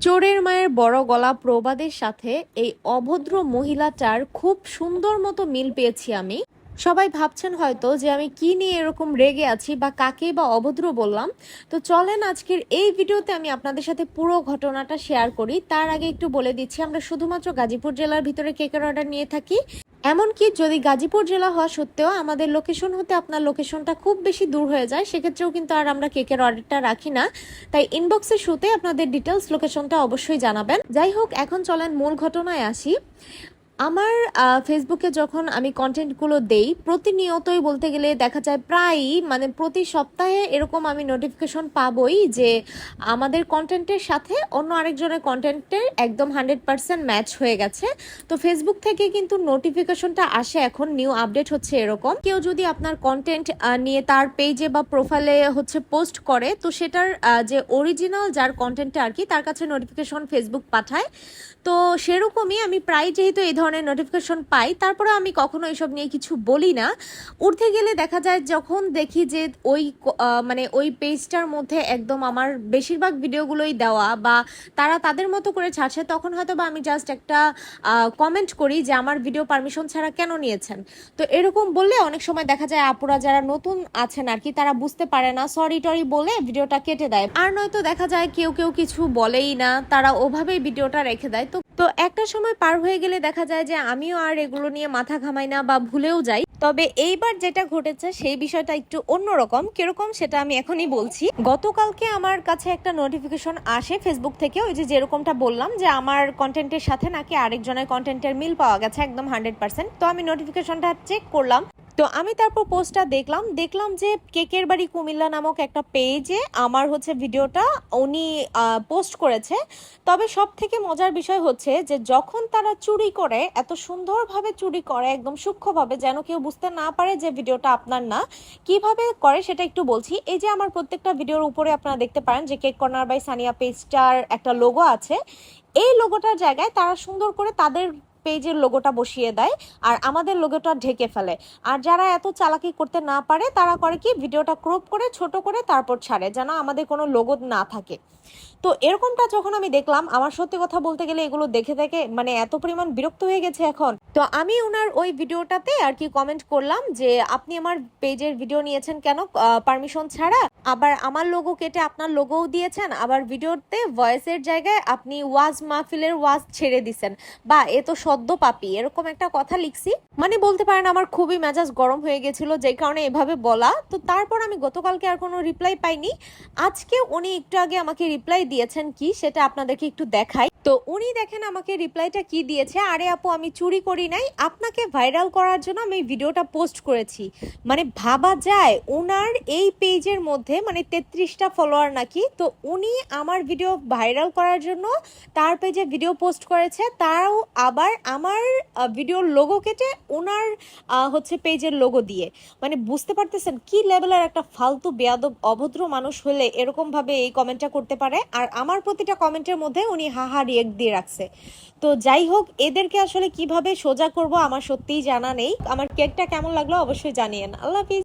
চোরের মায়ের বড় গলা প্রবাদের সাথে এই অভদ্র মহিলাটার খুব সুন্দর মতো মিল পেয়েছি আমি। সবাই ভাবছেন হয়তো যে আমি কি নিয়ে এরকম রেগে আছি বা কাকে বা অভদ্র বললাম। তো চলেন আজকের এই ভিডিওতে আমি আপনাদের সাথে পুরো ঘটনাটা শেয়ার করি। তার আগে একটু বলে দিচ্ছি, আমরা শুধুমাত্র গাজীপুর জেলার ভিতরে কেকের অর্ডার নিয়ে থাকি। এমনকি যদি গাজীপুর জেলা হওয়া সত্ত্বেও আমাদের লোকেশন হতে আপনার লোকেশনটা খুব বেশি দূর হয়ে যায়, সেক্ষেত্রেও কিন্তু আর আমরা কেকের অর্ডারটা রাখি না। তাই ইনবক্সের শুতে আপনাদের ডিটেলস লোকেশনটা অবশ্যই জানাবেন। যাই হোক, এখন চলেন মূল ঘটনায় আসি। আমার ফেসবুকে যখন আমি কন্টেন্টগুলো দেই, প্রতিনিয়তই বলতে গেলে দেখা যায় প্রায়ই প্রতি সপ্তাহে এরকম আমি নোটিফিকেশন পাবই যে আমাদের কন্টেন্টের সাথে অন্য আরেকজনের কন্টেন্টের একদম 100% ম্যাচ হয়ে গেছে। তো ফেসবুক থেকে কিন্তু নোটিফিকেশনটা আসে, এখন নিউ আপডেট হচ্ছে এরকম। কেউ যদি আপনার কন্টেন্ট নিয়ে তার পেজে বা প্রোফাইলে পোস্ট করে, তো সেটার যে অরিজিনাল যার কন্টেন্টটা আর কি, তার কাছে নোটিফিকেশন ফেসবুক পাঠায়। তো সেরকমই আমি প্রায় যেহেতু এই ধরনের নোটিফিকেশন পাই, তারপরে আমি কখনো এসব নিয়ে কিছু বলি না। উঠতে গেলে দেখা যায় যখন দেখি যে ওই পেজটার মধ্যে একদম আমার বেশিরভাগ ভিডিওগুলোই দেওয়া বা তারা তাদের মতো করে ছাড়ছে, তখন হয়তো বা আমি জাস্ট একটা কমেন্ট করি যে আমার ভিডিও পারমিশন ছাড়া কেন নিয়েছেন। তো এরকম বললে অনেক সময় দেখা যায় আপুরা যারা নতুন আছেন আর কি, তারা বুঝতে পারে না, সরি টরি বলে ভিডিওটা কেটে দেয়। আর নয়তো দেখা যায় কেউ কেউ কিছু বলেই না, তারা ওভাবেই ভিডিওটা রেখে দেয়। তো একটা সময় পার হয়ে গেলে দেখা যায় যে আমিও আর এগুলো নিয়ে মাথা ঘামাই না বা ভুলেও যাই। তবে এইবার যেটা ঘটেছে সেই বিষয়টা একটু অন্যরকম। কিরকম সেটা আমি এখনই বলছি। গতকালকে আমার কাছে একটা নোটিফিকেশন আসে ফেসবুক থেকে, ওই যে যেরকমটা বললাম যে আমার কন্টেন্টের সাথে নাকি আরেকজনের কন্টেন্টের মিল পাওয়া গেছে একদম 100%। তো আমি নোটিফিকেশনটা চেক করলাম। তো আমি তারপর পোস্টটা দেখলাম যে কেকের বাড়ি কুমিল্লা নামক একটা পেজে আমার ভিডিওটা উনি পোস্ট করেছে। তবে সব থেকে মজার বিষয় হচ্ছে যে যখন তারা চুরি করে, এত সুন্দরভাবে চুরি করে, একদম সূক্ষ্মভাবে, যেন কেউ বুঝতে না পারে যে ভিডিওটা আপনার না। কিভাবে করে সেটা একটু বলছি। এই যে আমার প্রত্যেকটা ভিডিওর উপরে আপনারা দেখতে পারেন যে কেক কর্নার বাই সানিয়া পেজটার একটা লোগো আছে। এই লোগোটার জায়গায় তারা সুন্দর করে তাদের পেজের লোগোটা বসিয়ে দেয় আর আমাদের লোগোটা ঢেকে ফেলে। আর যারা এত চালাকি করতে না পারে, তারা করে কি, ভিডিওটা ক্রপ করে ছোট করে তারপর ছাড়ে, যেন আমাদের কোনো লোগো না থাকে। তো এরকমটা যখন আমি দেখলাম, আমার সত্যি কথা বলতে গেলে এগুলো দেখে দেখে এত পরিমাণ বিরক্ত হয়ে গেছে এখন। তো আমি ওনার ওই ভিডিওটাতে আর কি কমেন্ট করলাম যে আপনি আমার পেজের ভিডিও নিয়েছেন কেন পারমিশন ছাড়া, আবার আমার লোগো কেটে আপনার লোগোও দিয়েছেন, আবার ভিডিওতে ভয়েসের জায়গায় আপনি ওয়াজ মাহফিলের ওয়াজ ছেড়ে দিছেন, বা এ তো সদ্য পাপি, এরকম একটা কথা লিখছি। বলতে পারেন আমার খুবই মেজাজ গরম হয়ে গেছিল, যে কারণে এভাবে বলা। তো তারপর আমি গতকালকে আর কোনো রিপ্লাই পাইনি। আজকে উনি একটু আগে আমাকে রিপ্লাই দিয়েছেন, কি সেটা আপনাদেরকে একটু দেখাই। তো উনি দেখেন আমাকে রিপ্লাইটা কি দিয়েছে, আরে আপু আমি চুরি করি নাই, আপনাকে ভাইরাল করার জন্য আমি ভিডিওটা পোস্ট করেছি। ভাবা যায় ওনার এই পেজের মধ্যে 33টা ফলোয়ার নাকি। তো উনি আমার ভিডিও ভাইরাল করার জন্য তার পেজে ভিডিও পোস্ট করেছে, তাও আবার আমার ভিডিওর লোগো কেটে ওনার পেজের লোগো দিয়ে। বুঝতে পারতেছেন কি লেভেলের একটা ফালতু বেয়াদব অভদ্র মানুষ হলে এরকম ভাবে এই কমেন্টটা করতে পারে। আর আমার প্রতিটা কমেন্টের মধ্যে উনি হাহা রিয়েক্ট দিয়ে রাখছে। তো যাই হোক, এদেরকে আসলে কিভাবে সোজা করব আমার সত্যিই জানা নেই। আমার কেকটা কেমন লাগলো অবশ্যই জানিয়েন। আল্লাহ হাফিজ।